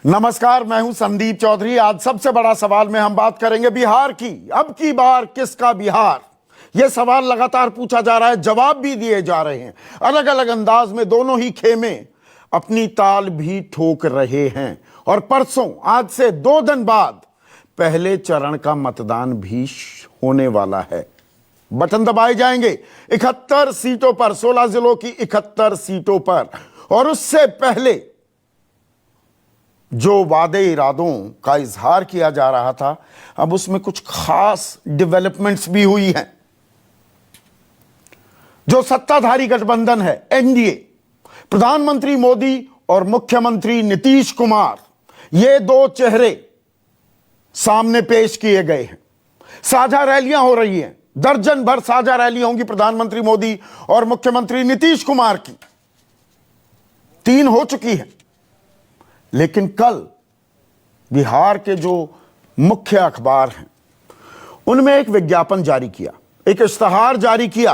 नमस्कार, मैं हूं संदीप चौधरी। आज सबसे बड़ा सवाल में हम बात करेंगे बिहार की। अब की बार किसका बिहार? यह सवाल लगातार पूछा जा रहा है, जवाब भी दिए जा रहे हैं अलग अलग अंदाज में। दोनों ही खेमे अपनी ताल भी ठोक रहे हैं। और परसों, आज से 2 दिन बाद, पहले चरण का मतदान भी होने वाला है। बटन दबाए जाएंगे 71 सीटों पर, 16 जिलों की 71 सीटों पर। और उससे पहले जो वादे इरादों का इजहार किया जा रहा था, अब उसमें कुछ खास डेवलपमेंट्स भी हुई हैं। जो सत्ताधारी गठबंधन है एनडीए, प्रधानमंत्री मोदी और मुख्यमंत्री नीतीश कुमार, ये 2 चेहरे सामने पेश किए गए हैं। साझा रैलियां हो रही हैं, दर्जन भर साझा रैलियां होंगी प्रधानमंत्री मोदी और मुख्यमंत्री नीतीश कुमार की। 3 हो चुकी हैं। लेकिन कल बिहार के जो मुख्य अखबार हैं, उनमें एक विज्ञापन जारी किया, एक इश्तहार जारी किया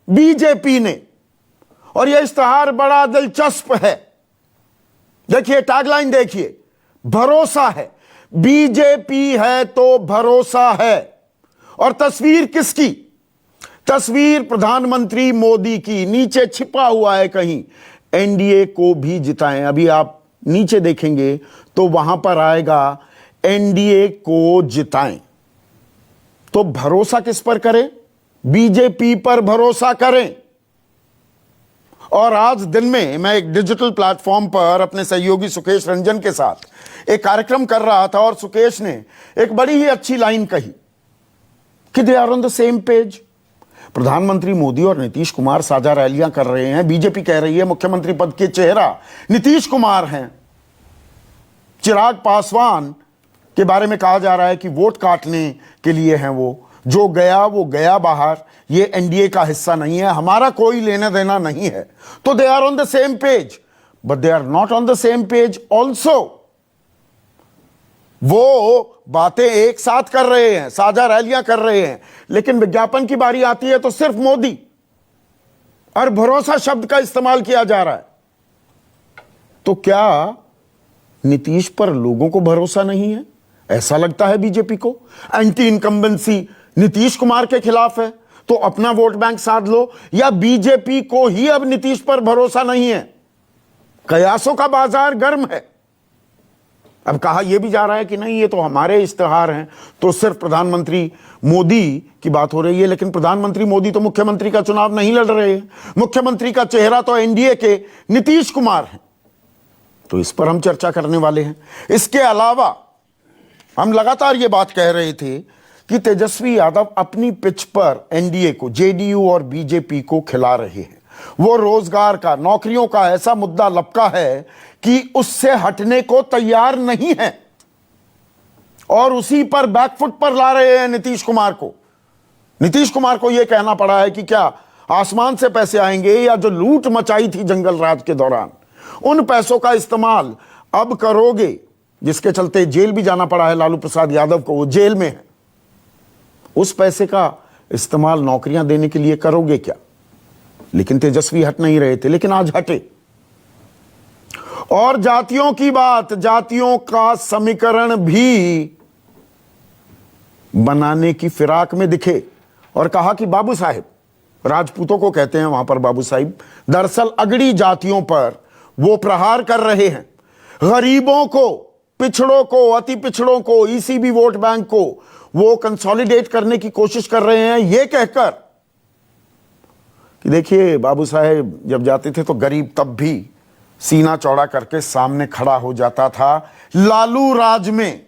बीजेपी ने। और यह इश्तहार बड़ा दिलचस्प है। देखिए, टैगलाइन देखिए, भरोसा है। बीजेपी है तो भरोसा है। और तस्वीर किसकी? तस्वीर प्रधानमंत्री मोदी की। नीचे छिपा हुआ है कहीं, एनडीए को भी जिताएं। अभी आप नीचे देखेंगे तो वहां पर आएगा एनडीए को जिताएं। तो भरोसा किस पर करें? बीजेपी पर भरोसा करें। और आज दिन में मैं एक डिजिटल प्लेटफॉर्म पर अपने सहयोगी सुकेश रंजन के साथ एक कार्यक्रम कर रहा था, और सुकेश ने एक बड़ी ही अच्छी लाइन कही कि they are on the same page. प्रधानमंत्री मोदी और नीतीश कुमार साझा रैलियां कर रहे हैं। बीजेपी कह रही है मुख्यमंत्री पद के चेहरा नीतीश कुमार हैं। चिराग पासवान के बारे में कहा जा रहा है कि वोट काटने के लिए हैं वो गया बाहर। ये एनडीए का हिस्सा नहीं है, हमारा कोई लेना देना नहीं है। तो they are on the same page, but they are not on the same page also. वो बातें एक साथ कर रहे हैं, साझा रैलियां कर रहे हैं, लेकिन विज्ञापन की बारी आती है तो सिर्फ मोदी और भरोसा शब्द का इस्तेमाल किया जा रहा है। तो क्या नीतीश पर लोगों को भरोसा नहीं है? ऐसा लगता है बीजेपी को। एंटी इनकम्बेंसी नीतीश कुमार के खिलाफ है तो अपना वोट बैंक साध लो, या बीजेपी को ही अब नीतीश पर भरोसा नहीं है? कयासों का बाजार गर्म है। अब कहा यह भी जा रहा है कि नहीं, ये तो हमारे इश्तहार हैं, तो सिर्फ प्रधानमंत्री मोदी की बात हो रही है। लेकिन प्रधानमंत्री मोदी तो मुख्यमंत्री का चुनाव नहीं लड़ रहे हैं। मुख्यमंत्री का चेहरा तो एनडीए के नीतीश कुमार हैं। तो इस पर हम चर्चा करने वाले हैं। इसके अलावा हम लगातार ये बात कह रहे थे कि तेजस्वी यादव अपनी पिच पर एनडीए को, जेडीयू और बीजेपी को खिला रहे हैं। वो रोजगार का, नौकरियों का ऐसा मुद्दा लपका है कि उससे हटने को तैयार नहीं है, और उसी पर बैकफुट पर ला रहे हैं नीतीश कुमार को। नीतीश कुमार को यह कहना पड़ा है कि क्या आसमान से पैसे आएंगे, या जो लूट मचाई थी जंगल राज के दौरान, उन पैसों का इस्तेमाल अब करोगे, जिसके चलते जेल भी जाना पड़ा है लालू प्रसाद यादव को, वो जेल में है। उस पैसे का इस्तेमाल नौकरियां देने के लिए करोगे क्या? लेकिन तेजस्वी हट नहीं रहे थे, लेकिन आज हटे। और जातियों की बात, जातियों का समीकरण भी बनाने की फिराक में दिखे, और कहा कि बाबू साहिब, राजपूतों को कहते हैं वहां पर बाबू साहिब, दरअसल अगड़ी जातियों पर वो प्रहार कर रहे हैं। गरीबों को, पिछड़ों को, अति पिछड़ों को, ईसीबी वोट बैंक को वो कंसोलिडेट करने की कोशिश कर रहे हैं, ये कहकर कि देखिए बाबू साहेब जब जाते थे तो गरीब तब भी सीना चौड़ा करके सामने खड़ा हो जाता था। लालू राज में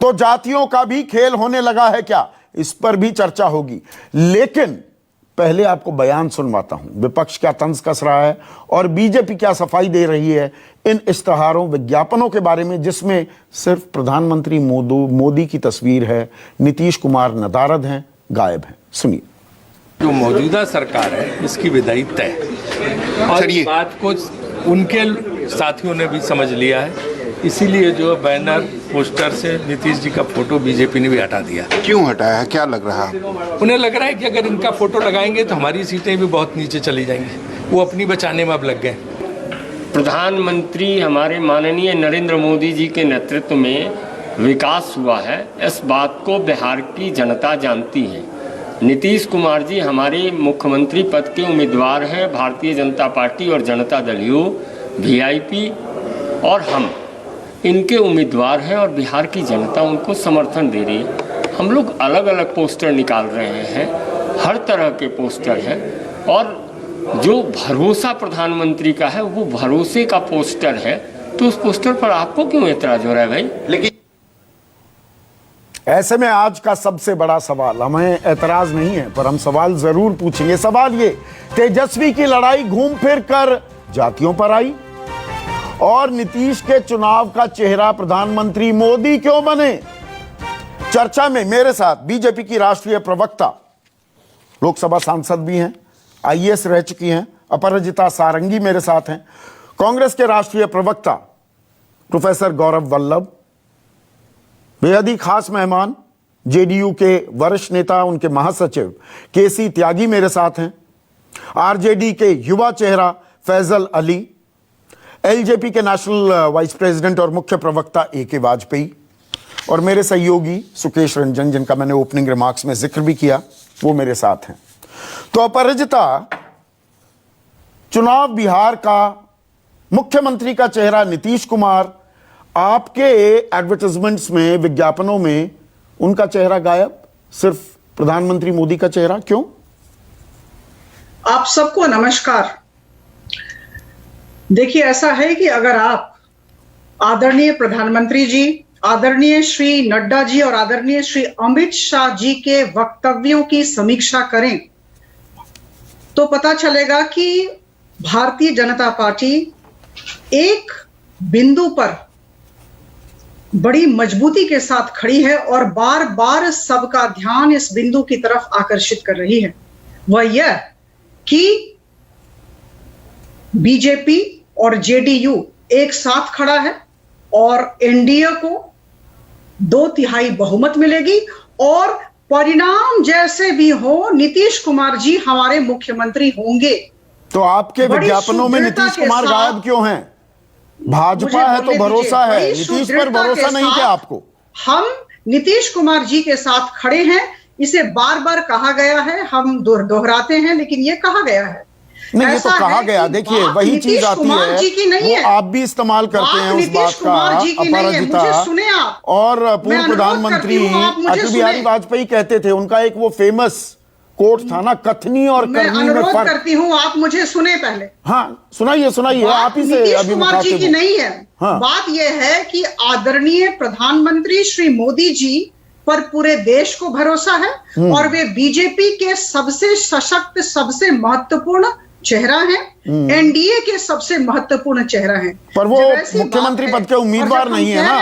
तो जातियों का भी खेल होने लगा है क्या? इस पर भी चर्चा होगी। लेकिन पहले आपको बयान सुनवाता हूं, विपक्ष क्या तंज कस रहा है और बीजेपी क्या सफाई दे रही है इन इश्तहारों, विज्ञापनों के बारे में, जिसमें सिर्फ प्रधानमंत्री मोदी की तस्वीर है, नीतीश कुमार नदारद हैं, गायब हैं। सुनिए। जो मौजूदा सरकार है इसकी विदाई तय है, और इस बात को उनके साथियों ने भी समझ लिया है। इसीलिए जो बैनर पोस्टर से नीतीश जी का फोटो बीजेपी ने भी हटा दिया। क्यों हटाया है? क्या लग रहा है? उन्हें लग रहा है कि अगर इनका फोटो लगाएंगे तो हमारी सीटें भी बहुत नीचे चली जाएंगी। वो अपनी बचाने में अब लग गए। प्रधानमंत्री हमारे माननीय नरेंद्र मोदी जी के नेतृत्व में विकास हुआ है, इस बात को बिहार की जनता जानती है। नीतीश कुमार जी हमारे मुख्यमंत्री पद के उम्मीदवार हैं। भारतीय जनता पार्टी और जनता दल यू, वीआईपी और हम इनके उम्मीदवार हैं और बिहार की जनता उनको समर्थन दे रही है। हम लोग अलग अलग पोस्टर निकाल रहे हैं, हर तरह के पोस्टर हैं, और जो भरोसा प्रधानमंत्री का है वो भरोसे का पोस्टर है। तो उस पोस्टर पर आपको क्यों एतराज हो रहा है भाई? लेकिन ऐसे में आज का सबसे बड़ा सवाल, हमें ऐतराज नहीं है पर हम सवाल जरूर पूछेंगे। सवाल ये, तेजस्वी की लड़ाई घूम फिर कर जातियों पर आई और नीतीश के चुनाव का चेहरा प्रधानमंत्री मोदी क्यों बने? चर्चा में मेरे साथ बीजेपी की राष्ट्रीय प्रवक्ता, लोकसभा सांसद भी हैं, आईएएस रह चुकी हैं, अपराजिता सारंगी मेरे साथ हैं, कांग्रेस के राष्ट्रीय प्रवक्ता प्रोफेसर गौरव वल्लभ, बेहद ही खास मेहमान जेडीयू के वरिष्ठ नेता, उनके महासचिव केसी त्यागी मेरे साथ हैं, आरजेडी के युवा चेहरा फैजल अली, एलजेपी के नेशनल वाइस प्रेसिडेंट और मुख्य प्रवक्ता ए.के. वाजपेयी, और मेरे सहयोगी सुकेश रंजन, जिनका मैंने ओपनिंग रिमार्क्स में जिक्र भी किया, वो मेरे साथ हैं। तो अपराजिता, चुनाव बिहार का, मुख्यमंत्री का चेहरा नीतीश कुमार, आपके एडवर्टाइजमेंट्स में, विज्ञापनों में उनका चेहरा गायब, सिर्फ प्रधानमंत्री मोदी का चेहरा क्यों? आप सबको नमस्कार। देखिए, ऐसा है कि अगर आप आदरणीय प्रधानमंत्री जी, आदरणीय श्री नड्डा जी और आदरणीय श्री अमित शाह जी के वक्तव्यों की समीक्षा करें तो पता चलेगा कि भारतीय जनता पार्टी एक बिंदु पर बड़ी मजबूती के साथ खड़ी है और बार बार सबका ध्यान इस बिंदु की तरफ आकर्षित कर रही है। वह यह कि बीजेपी और जेडीयू एक साथ खड़ा है और एनडीए को 2/3 बहुमत मिलेगी और परिणाम जैसे भी हो नीतीश कुमार जी हमारे मुख्यमंत्री होंगे। तो आपके विज्ञापनों में नीतीश कुमार गायब क्यों हैं? भाजपा है तो भरोसा है, नीतीश पर भरोसा नहीं क्या आपको? हम नीतीश कुमार जी के साथ खड़े हैं, इसे बार बार कहा गया है, हम दोहराते हैं, लेकिन ये कहा गया है। नहीं, ये तो कहा गया। देखिए, वही चीज आती है, वो आप भी इस्तेमाल करते हैं उस बात का, अपराजिता। और पूर्व प्रधानमंत्री अटल बिहारी वाजपेयी कहते थे, उनका एक वो फेमस कोट था ना, कथनी और करनी में फर्क। करती हूँ, आप मुझे सुने पहले। हाँ, सुनाइए, आप ही से अभी कुमार जी की नहीं है। हाँ। बात यह है कि आदरणीय प्रधानमंत्री श्री मोदी जी पर पूरे देश को भरोसा है और वे बीजेपी के सबसे सशक्त, सबसे महत्वपूर्ण चेहरा है, एनडीए के सबसे महत्वपूर्ण चेहरा है। पर वो मुख्यमंत्री पद के उम्मीदवार नहीं है ना,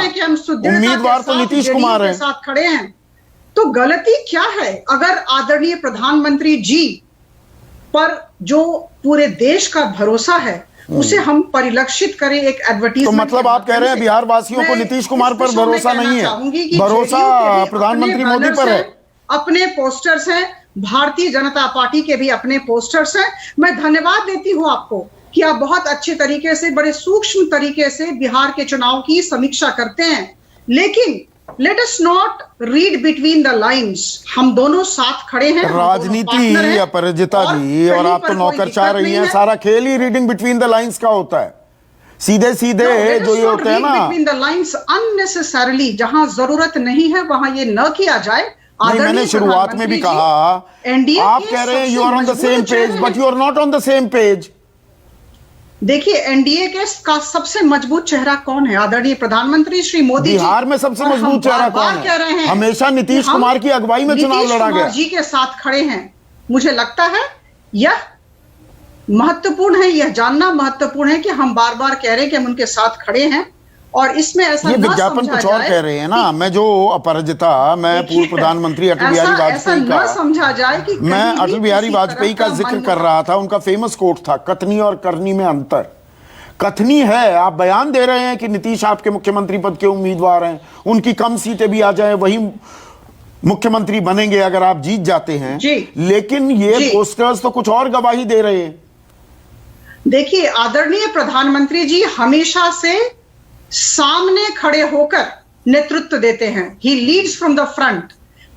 उम्मीदवार तो नीतीश कुमार है। साथ खड़े हैं, तो गलती क्या है? अगर आदरणीय प्रधानमंत्री जी पर जो पूरे देश का भरोसा है उसे हम परिलक्षित करें एक एडवर्टाइजमेंट। तो मतलब आप कह रहे हैं बिहार वासियों को नीतीश कुमार पर भरोसा नहीं है, भरोसा प्रधानमंत्री मोदी पर है। अपने पोस्टर्स हैं, भारतीय जनता पार्टी के भी अपने पोस्टर्स हैं। मैं धन्यवाद देती हूं आपको कि आप बहुत अच्छे तरीके से, बड़े सूक्ष्म तरीके से बिहार के चुनाव की समीक्षा करते हैं, लेकिन let us not read between the lines. हम दोनों साथ खड़े हैं, राजनीति अपराजिता जी, और आप तो नौकरशाह रही हैं, सारा खेल ही रीडिंग बिटवीन द लाइंस का होता है। सीधे जो ये होते हैं ना, बिटवीन द लाइंस अननेसेसरली, जहां जरूरत नहीं है वहां ये न किया जाए। नहीं, मैंने शुरुआत में भी कहा, आप कह रहे हैं you are on the same page, but you are not on the same page. देखिए, एनडीए के का सबसे मजबूत चेहरा कौन है? आदरणीय प्रधानमंत्री श्री मोदी जी। बिहार में सबसे मजबूत चेहरा कौन है? हमेशा नीतीश कुमार की अगुवाई में चुनाव लड़ा गया, जी के साथ खड़े हैं। मुझे लगता है यह महत्वपूर्ण है, यह जानना महत्वपूर्ण है कि हम बार बार कह रहे हैं कि हम उनके साथ खड़े हैं, और इसमें ऐसा ये विज्ञापन कुछ और कह रहे हैं ना। मैं जो अपराजिता, मैं पूर्व प्रधानमंत्री अटल बिहारी वाजपेयी का, समझा जाए कि मैं अटल बिहारी वाजपेयी का जिक्र कर रहा था। उनका फेमस कोट था, कथनी और करनी में अंतर। कथनी है, आप बयान दे रहे हैं कि नीतीश आपके मुख्यमंत्री पद के उम्मीदवार हैं, उनकी कम सीटें भी आ जाए वही मुख्यमंत्री बनेंगे अगर आप जीत जाते हैं, लेकिन ये पोस्टर्स तो कुछ और गवाही दे रहे हैं। देखिए, आदरणीय प्रधानमंत्री जी हमेशा से सामने खड़े होकर नेतृत्व देते हैं। ही लीड्स फ्रॉम द फ्रंट।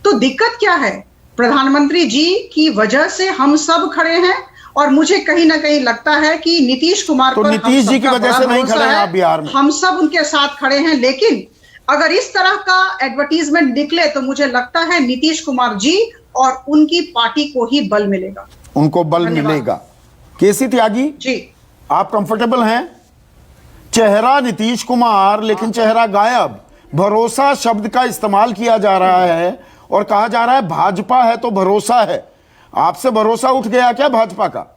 तो दिक्कत क्या है? प्रधानमंत्री जी की वजह से हम सब खड़े हैं, और मुझे कहीं ना कहीं लगता है कि नीतीश कुमार तो पर नीतीश जी की वजह से नहीं खड़े हैं आप बिहार में? हम सब उनके साथ खड़े हैं, लेकिन अगर इस तरह का एडवर्टीजमेंट निकले तो मुझे लगता है नीतीश कुमार जी और उनकी पार्टी को ही बल मिलेगा, उनको बल मिलेगा। केसी त्यागी जी, आप कंफर्टेबल हैं? चेहरा नीतीश कुमार लेकिन चेहरा गायब। भरोसा शब्द का इस्तेमाल किया जा रहा है और कहा जा रहा है भाजपा है तो भरोसा है। आपसे भरोसा उठ गया क्या भाजपा का?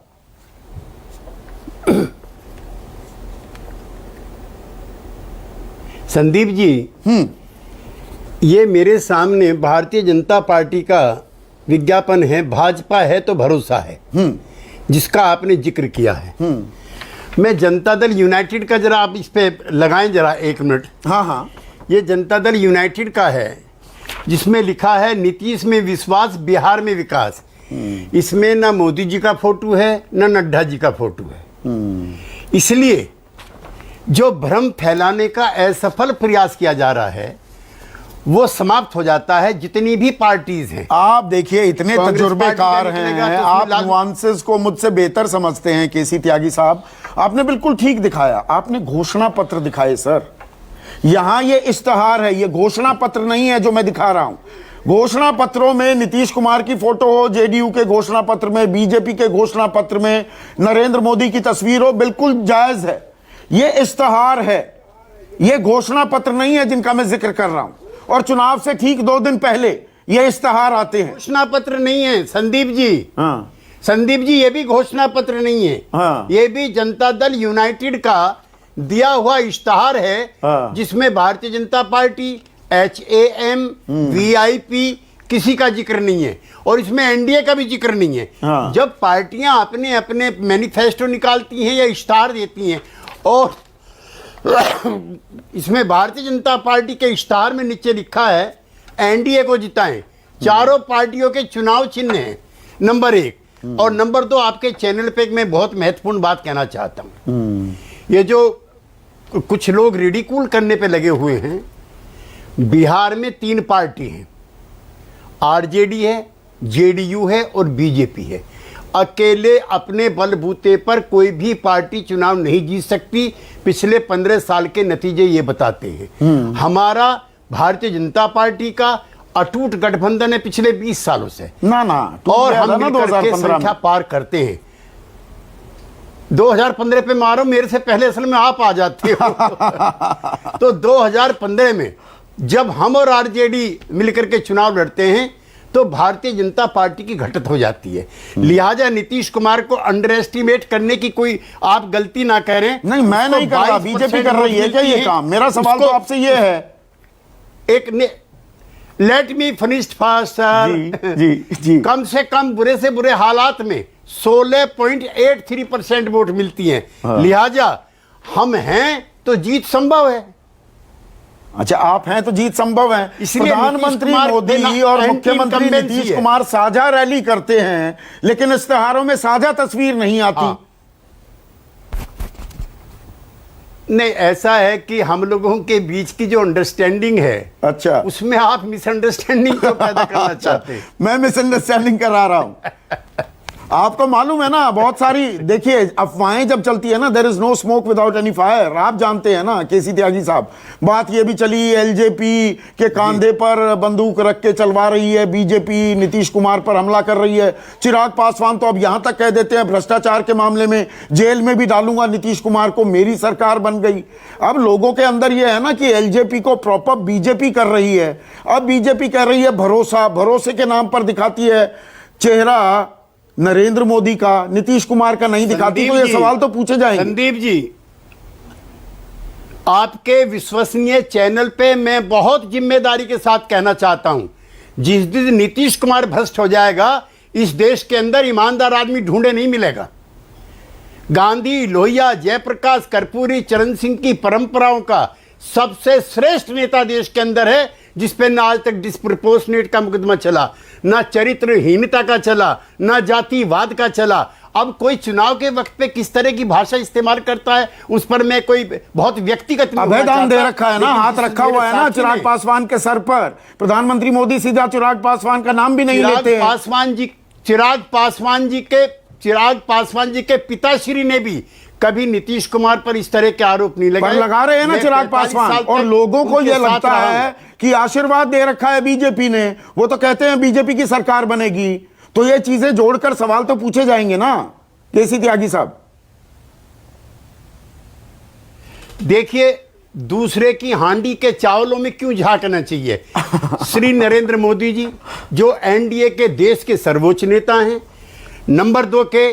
संदीप जी, ये मेरे सामने भारतीय जनता पार्टी का विज्ञापन है, भाजपा है तो भरोसा है, जिसका आपने जिक्र किया है। मैं जनता दल यूनाइटेड का जरा आप इस पे लगाएं जरा 1 मिनट। हाँ हाँ, ये जनता दल यूनाइटेड का है, जिसमें लिखा है नीतीश में विश्वास, बिहार में विकास। इसमें ना मोदी जी का फोटो है ना नड्डा जी का फोटो है। इसलिए जो भ्रम फैलाने का असफल प्रयास किया जा रहा है वो समाप्त हो जाता है। जितनी भी पार्टीज हैं, आप देखिए इतने कांग्रेस तजुर्बेकार पार्टी का हैं, निकलेगा तो आप उसमें नुआंसेस को मुझसे बेहतर समझते हैं। केसी त्यागी साहब, आपने बिल्कुल ठीक दिखाया। आपने घोषणा पत्र दिखाए सर। यहां ये इश्तहार है, ये घोषणा पत्र नहीं है जो मैं दिखा रहा हूं। घोषणा पत्रों में नीतीश कुमार की फोटो हो, जेडीयू के घोषणा पत्र में, बीजेपी के घोषणा पत्र में नरेंद्र मोदी की तस्वीर हो, बिल्कुल जायज है। ये इश्तहार है, ये घोषणा पत्र नहीं है जिनका मैं जिक्र कर रहा हूं। और चुनाव से ठीक 2 दिन पहले ये इश्तहार आते हैं। घोषणा पत्र नहीं है संदीप जी। हाँ, संदीप जी, ये भी घोषणा पत्र नहीं है। हाँ। ये भी जनता दल यूनाइटेड का दिया हुआ इश्तहार है, हाँ। जिसमें Bharatiya Janata party, HAM, VIP किसी का जिक्र नहीं है, और इसमें NDA का भी जिक्र नहीं है। हाँ। जब पार्टियां अपने अपने मैनिफेस्टो निकालती हैं या इश्तहार देती हैं, और इसमें भारतीय जनता पार्टी के इश्तहार में नीचे लिखा है NDA को जिताएं। चारों पार्टियों के चुनाव चिन्ह हैं, नंबर 1। और नंबर 2, आपके चैनल पे मैं बहुत महत्वपूर्ण बात कहना चाहता हूं। ये जो कुछ लोग रिडिकूल करने पे लगे हुए हैं, बिहार में 3 पार्टी हैं, RJD है, JDU है और BJP है। अकेले अपने बलबूते पर कोई भी पार्टी चुनाव नहीं जीत सकती। पिछले 15 साल के नतीजे ये बताते हैं। हमारा भारतीय जनता पार्टी का अटूट गठबंधन है पिछले 20 सालों से, ना और हम मिलकर के संख्या पार करते हैं। 2015 पे मारो, मेरे से पहले असल में आप आ जाते हो। तो 2015 में जब हम और RJD मिलकर के चुनाव लड़ते हैं तो भारतीय जनता पार्टी की घटत हो जाती है। लिहाजा नीतीश कुमार को अंडर एस्टिमेट करने की कोई आप गलती ना करें। नहीं, मैं नहीं कर रहा, बीजेपी कर रही है क्या ये काम? मेरा सवाल तो आपसे ये है। Let me finish fast sir. जी। कम से कम बुरे से बुरे हालात में 16.83% वोट मिलती है। लिहाजा हम हैं तो जीत संभव है। अच्छा, आप हैं तो जीत संभव है। इसलिए प्रधानमंत्री मोदी और मुख्यमंत्री नीतीश कुमार साझा रैली करते हैं, लेकिन इश्तेहारों में साझा तस्वीर नहीं आती। नहीं, ऐसा है कि हम लोगों के बीच की जो अंडरस्टैंडिंग है, अच्छा, उसमें आप मिसअंडरस्टैंडिंग को पैदा करना चाहते हैं। मैं मिसअंडरस्टैंडिंग करा रहा हूं। आपको मालूम है ना, बहुत सारी देखिए अफवाहें जब चलती है ना, there is no smoke without any fire. आप जानते हैं ना केसी त्यागी साहब, बात ये भी चली LJP के कांधे पर बंदूक रख के चलवा रही है बीजेपी, नीतीश कुमार पर हमला कर रही है। चिराग पासवान तो अब यहां तक कह देते हैं भ्रष्टाचार के मामले में जेल में भी डालूंगा नीतीश कुमार को, मेरी सरकार बन गई। अब लोगों के अंदर यह है ना कि LJP को प्रॉपर बीजेपी कर रही है। अब बीजेपी कह रही है भरोसा, भरोसे के नाम पर दिखाती है चेहरा नरेंद्र मोदी का, नीतीश कुमार का नहीं दिखाती। तो ये सवाल तो पूछे जाएंगे। संदीप जी, आपके विश्वसनीय चैनल पे मैं बहुत जिम्मेदारी के साथ कहना चाहता हूं, जिस दिन नीतीश कुमार भ्रष्ट हो जाएगा, इस देश के अंदर ईमानदार आदमी ढूंढे नहीं मिलेगा। गांधी, लोहिया, जयप्रकाश, कर्पूरी, चरण सिंह की परंपराओं का सबसे श्रेष्ठ नेता देश के अंदर है, जिस पे ना आज तक डिस्प्रपोर्शनेट का मुकदमा चला, ना चरित्रहीनता का चला, ना जातिवाद का चला। अब कोई चुनाव के वक्त पे किस तरह की भाषा इस्तेमाल करता है उस पर मैं कोई बहुत व्यक्तिगत नहीं होना अभेदान दे चाहता, रखा है ना, लेकिन हाथ जिस रखा मेरे हुआ है ना साथी चिराग ने- पासवान के सर पर। प्रधानमंत्री मोदी सीधा चिराग पासवान का नाम भी नहीं चिराग लेते हैं। चिराग पासवान जी के पिताश्री ने भी कभी नीतीश कुमार पर इस तरह के आरोप नहीं पर लगाए। लगा रहे हैं ना मैं चिराग 45 पासवान, साल और तक लोगों को उनके यह साथ लगता रहा हूं। है कि आशीर्वाद दे रखा है बीजेपी ने, वो तो कहते हैं बीजेपी की सरकार बनेगी, तो ये चीजें जोड़कर सवाल तो पूछे जाएंगे ना केसी त्यागी साहब। देखिए, दूसरे की हांडी के चावलों में क्यों झांकना चाहिए। श्री नरेंद्र मोदी जी जो एनडीए के देश के सर्वोच्च नेता हैं, नंबर 2 के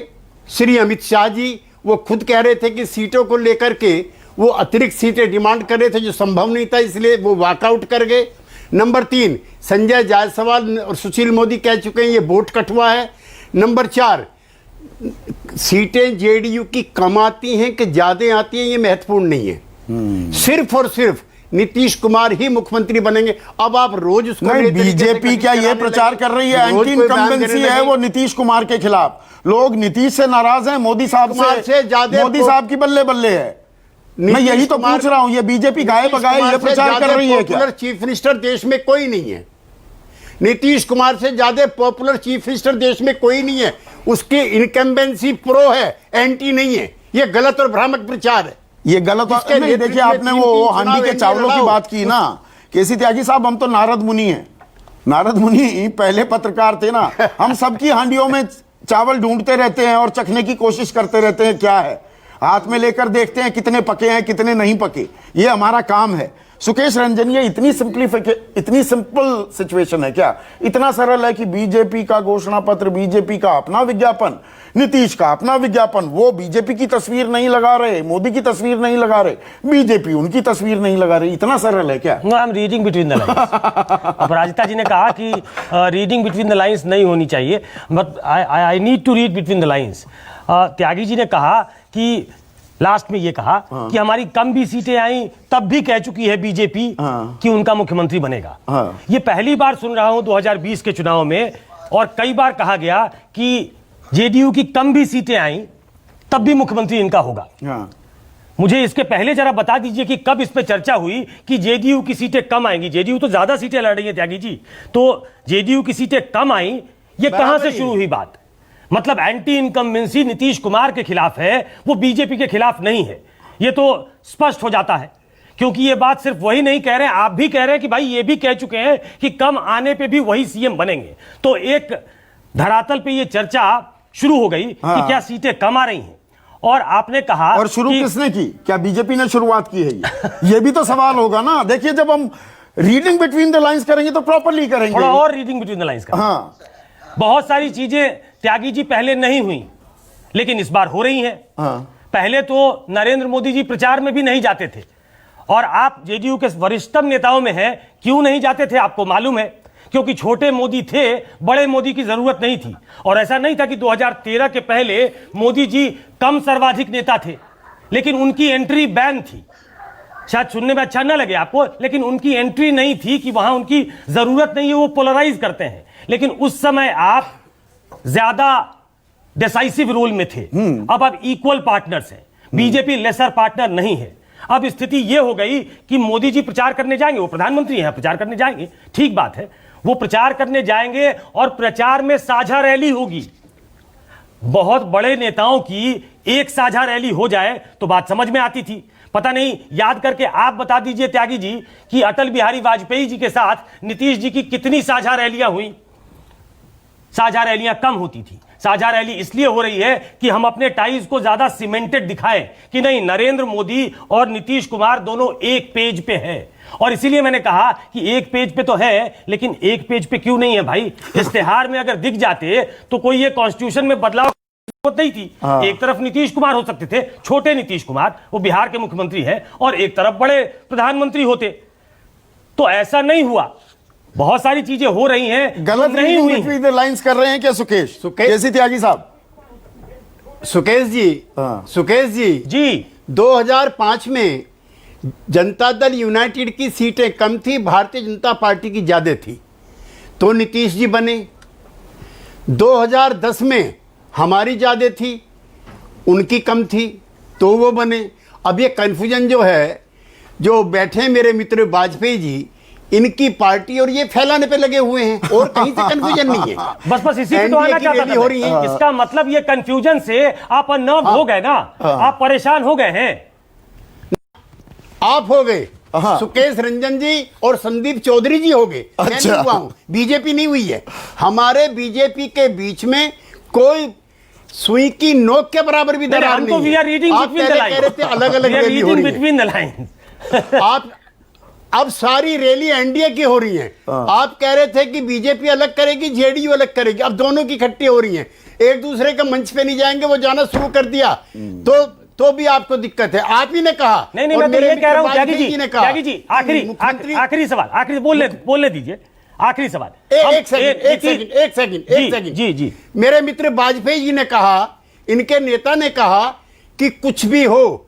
श्री अमित शाह जी, वो खुद कह रहे थे कि सीटों को लेकर के वो अतिरिक्त सीटें डिमांड कर रहे थे जो संभव नहीं था, इसलिए वो वॉकआउट कर गए। नंबर 3 संजय जायसवाल और सुशील मोदी कह चुके हैं ये वोट कटवा है। नंबर 4 सीटें जेडीयू की कम आती हैं कि ज्यादा आती हैं ये महत्वपूर्ण नहीं है, सिर्फ और सिर्फ नीतीश कुमार ही मुख्यमंत्री बनेंगे। अब आप रोज उसको नहीं, नए तरीके से बीजेपी क्या ये कराने प्रचार लगे। कर रही है रोज एंटी कोई बयान इनकम्बेंसी देने है लगे। वो नीतीश कुमार के खिलाफ। लोग नीतीश से नाराज हैं, मोदी साहब कुमार से ज्यादा मोदी साहब की बल्ले बल्ले है। मैं नीतीश यही तो कुमार- पूछ रहा हूं, ये बीजेपी गाए नीतीश बगाए कुमार ये से प्रचार कर ज्यादा रही है क्या? पॉपुलर चीफ मिनिस्टर देश में कोई नहीं है। नीतीश कुमार से ज्यादा पॉपुलर चीफ मिनिस्टर देश में कोई नहीं है। उसकी इनकम्बेंसी प्रो है, एंटी नहीं है। ये गलत और भ्रामक प्रचार है। ये गलत जिसके नहीं, नेतृत्व देखिए में आपने 3-3 वो चुनाव हांडी के एनडीए चावलों की लड़ा बात की ना, केसी त्यागी साहब, हम तो नारद मुनि हैं। नारद मुनि पहले पत्रकार थे ना, हम सबकी हांडियों में चावल ढूंढते रहते हैं और चखने की कोशिश करते रहते हैं क्या है, हाथ में लेकर देखते हैं कितने पके हैं कितने नहीं पके, ये हमारा काम है। सुकेश रंजन, ये इतनी सिंपल सिचुएशन है क्या? इतना सरल है कि बीजेपी का घोषणा पत्र, बीजेपी का अपना विज्ञापन, नीतीश का अपना विज्ञापन, वो बीजेपी की तस्वीर नहीं लगा रहे, मोदी की तस्वीर नहीं लगा रहे, बीजेपी उनकी तस्वीर नहीं लगा रही, इतना सरल है क्या? I am reading between the lines. Aparajita ji ने कहा कि रीडिंग बिटवीन द लाइंस नहीं होनी चाहिए, but I need to read between the lines. Tyagi ji ने कहा कि लास्ट में ये कहा कि हमारी कम भी सीटें आई तब भी कह चुकी है बीजेपी कि उनका मुख्यमंत्री बनेगा। ये पहली बार सुन रहा हूं 2020 के चुनाव में, और कई बार कहा गया कि जेडीयू की कम भी सीटें आई तब भी मुख्यमंत्री इनका होगा। मुझे इसके पहले जरा बता दीजिए कि कब इस पे चर्चा हुई कि जेडीयू की सीटें कम आएंगी। जेडीयू तो ज्यादा सीटें लड़ रही है त्यागी जी, तो जेडीयू की सीटें कम आई, ये कहां से शुरू हुई बात? मतलब एंटी इनकम्बेंसी नीतीश कुमार के खिलाफ है, वो बीजेपी के खिलाफ नहीं है। ये तो स्पष्ट हो जाता है, क्योंकि ये बात सिर्फ वही नहीं कह रहे हैं, आप भी कह रहे हैं कि भाई ये भी कह चुके हैं कि कम आने पे भी वही सीएम बनेंगे। तो एक धरातल पे ये चर्चा शुरू हो गई कि क्या सीटें कम आ रही हैं। और आपने कहा, और शुरू किसने की? क्या बीजेपी ने शुरुआत की है? ये भी तो सवाल होगा ना। देखिए, जब हम रीडिंग बिटवीन द लाइंस करेंगे तो प्रॉपरली करेंगे। थोड़ा और रीडिंग बिटवीन द लाइंस का। हाँ, बहुत सारी चीजें त्यागी जी पहले नहीं हुई, लेकिन इस बार हो रही हैं। पहले तो नरेंद्र मोदी जी प्रचार में भी नहीं जाते थे, और आप जेडीयू के वरिष्ठतम नेताओं में हैं। क्यों नहीं जाते थे आपको मालूम है? क्योंकि छोटे मोदी थे, बड़े मोदी की जरूरत नहीं थी। और ऐसा नहीं था कि 2013 के पहले मोदी जी कम सर्वाधिक नेता थे, लेकिन उनकी एंट्री बैन थी। शायद सुनने में अच्छा न लगे आपको, लेकिन उनकी एंट्री नहीं थी कि वहां उनकी जरूरत नहीं है, वो पोलराइज करते हैं। लेकिन उस समय आप ज्यादा डिसाइसिव रोल में थे। अब आप इक्वल पार्टनर्स हैं, बीजेपी लेसर पार्टनर नहीं है। अब स्थिति यह हो गई कि मोदी जी प्रचार करने जाएंगे, वो प्रधानमंत्री हैं, प्रचार करने जाएंगे, ठीक बात है, वो प्रचार करने जाएंगे और प्रचार में साझा रैली होगी। बहुत बड़े नेताओं की एक साझा रैली हो जाए तो बात समझ में आती थी। पता नहीं, याद करके आप बता दीजिए त्यागी जी कि अटल बिहारी वाजपेयी जी के साथ नीतीश जी की कितनी साझा रैलियां हुई। साझा रैलियां कम होती थी। साझा रैली इसलिए हो रही है कि हम अपने टाइज को ज्यादा सीमेंटेड दिखाएं कि नहीं, नरेंद्र मोदी और नीतीश कुमार दोनों एक पेज पे हैं। और इसीलिए मैंने कहा कि एक पेज पे तो है, लेकिन एक पेज पे क्यों नहीं है भाई? इश्तेहार में अगर दिख जाते तो कोई ये कॉन्स्टिट्यूशन में बदलाव नहीं थी। एक तरफ नीतीश कुमार हो सकते थे, छोटे नीतीश कुमार, वो बिहार के मुख्यमंत्री हैं, और एक तरफ बड़े प्रधानमंत्री होते। तो ऐसा नहीं हुआ। बहुत सारी चीजें हो रही हैं, गलत नहीं हुई। बिटवीन द लाइंस कर रहे हैं क्या सुकेश? केसी त्यागी साहब। सुकेश जी जी 2005 में जनता दल यूनाइटेड की सीटें कम थी, भारतीय जनता पार्टी की ज्यादा थी, तो नीतीश जी बने। 2010 में हमारी ज्यादा थी, उनकी कम थी, तो वो बने। अब ये कंफ्यूजन जो है, जो बैठे हैं मेरे मित्र वाजपेयी जी, इनकी पार्टी और ये फैलाने पे लगे हुए हैं, और कहीं से कंफ्यूजन नहीं है। बस इसी पे तो आना चाहता था। हो रही है। इसका मतलब ये कंफ्यूजन से आप अनर्व हो गए ना, आप परेशान हो गए हैं। आप हो गए, सुकेश रंजन जी और संदीप चौधरी जी हो गए। मैं नहीं हुआ हूं, बीजेपी नहीं हुई है। हमारे बीजेपी के बीच में कोई सुई की नोक के बराबर भी दरार नहीं है। आप पहले कह रहे थे अलग अलग रैली हो रही है। आप अब सारी रैली एनडीए की हो रही है। आप कह रहे थे कि बीजेपी अलग करेगी, जेडीयू अलग करेगी, अब दोनों की इकट्ठी हो रही हैं। एक दूसरे के मंच पे नहीं जाएंगे, वो जाना शुरू कर दिया तो भी आपको दिक्कत है। आप ही ने कहा। नहीं, मैं तो ये कह रहा हूं त्यागी जी, आखिरी सवाल, आखिरी बोलने दीजिए, आखिरी सवाल। एक सेकंड जी। मेरे मित्र वाजपेयी जी ने कहा, इनके नेता ने कहा कि कुछ भी हो,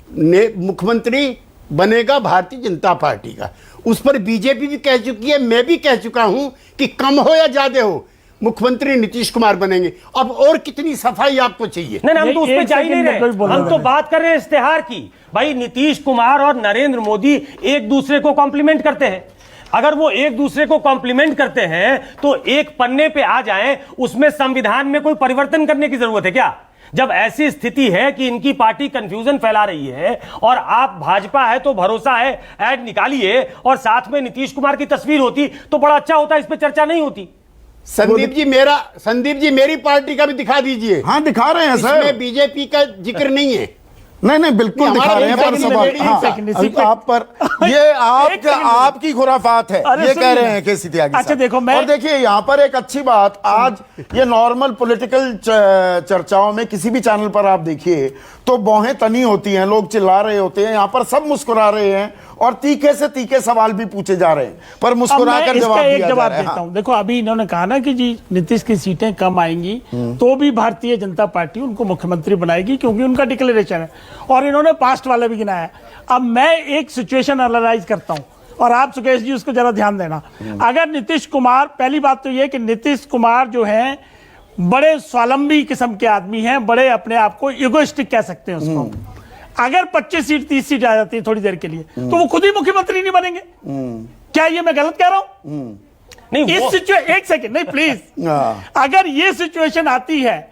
मुख्यमंत्री बनेगा भारतीय जनता पार्टी का। उस पर बीजेपी भी कह चुकी है, मैं भी कह चुका हूं कि कम हो या ज्यादा हो, मुख्यमंत्री नीतीश कुमार बनेंगे। अब और कितनी सफाई आपको चाहिए? नहीं, हम तो उस पे जा ही नहीं रहे, हम तो बात कर रहे हैं इश्तेहार की। भाई नीतीश कुमार और नरेंद्र मोदी एक दूसरे को कॉम्प्लीमेंट करते हैं। अगर वो एक दूसरे को कॉम्प्लीमेंट करते हैं तो एक पन्ने पे आ जाएं, उसमें संविधान में कोई परिवर्तन करने की जरूरत है क्या? जब ऐसी स्थिति है कि इनकी पार्टी कंफ्यूजन फैला रही है और आप भाजपा है तो भरोसा है ऐड निकालिए और साथ में नीतीश कुमार की तस्वीर होती तो बड़ा अच्छा होता, इस पे चर्चा नहीं होती। संदीप जी मेरी पार्टी का भी दिखा दीजिए। हाँ दिखा रहे हैं सर, इसमें बीजेपी का जिक्र नहीं है। नहीं बिल्कुल दिखा रहे हैं, पर सवाल आप पर ये आपकी खुराफात है, ये कह रहे हैं केसी त्यागी साहब। अच्छा देखो, और देखिए यहाँ पर एक अच्छी बात, आज ये नॉर्मल पॉलिटिकल चर्चाओं में किसी भी चैनल पर आप देखिए तो बौहें तनी होती हैं, लोग चिल्ला रहे होते हैं, यहाँ पर सब मुस्कुरा रहे हैं और तीखे से तीखे सवाल भी पूछे जा रहे हैं, पर मुस्कुराकर जवाब दिया जा रहा है। देता हूं। देखो अभी इन्होंने कहा ना कि जी नीतीश की सीटें कम आएंगी तो भी भारतीय जनता पार्टी उनको मुख्यमंत्री बनाएगी क्योंकि उनका डिक्लेरेशन है, और इन्होंने पास्ट वाला भी गिनाया। अब मैं एक सिचुएशन एनालाइज करता हूं और आप सुकेश जी उसको जरा ध्यान देना। अगर नीतीश कुमार, पहली बात तो यह कि नीतीश कुमार जो है बड़े स्वावलंबी किस्म के आदमी हैं, बड़े अपने आप को इगोइस्टिक कह सकते हैं उसको। अगर 25 सीट 30 सीट आ जाती है थोड़ी देर के लिए तो वो खुद ही मुख्यमंत्री नहीं बनेंगे। क्या ये मैं गलत कह रहा हूं? नहीं, इस सिचुएशन, एक सेकंड, नहीं प्लीज, अगर ये सिचुएशन आती है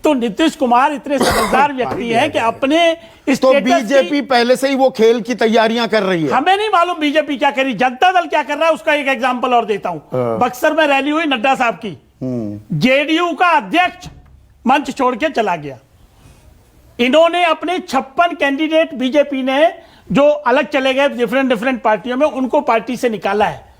तो नीतीश कुमार इतने समझदार व्यक्ति हैं कि अपने तो बीजेपी पहले से ही वो खेल की तैयारियां कर रही है। हमें नहीं मालूम बीजेपी क्या कर रही, जनता दल क्या कर रहा है, उसका एक एग्जांपल और देता हूं। बक्सर में रैली हुई नड्डा साहब की, जेडीयू का अध्यक्ष मंच छोड़ के चला गया। इन्होंने अपने 56 कैंडिडेट बीजेपी ने जो अलग चले गए डिफरेंट पार्टियों में, उनको पार्टी से निकाला है।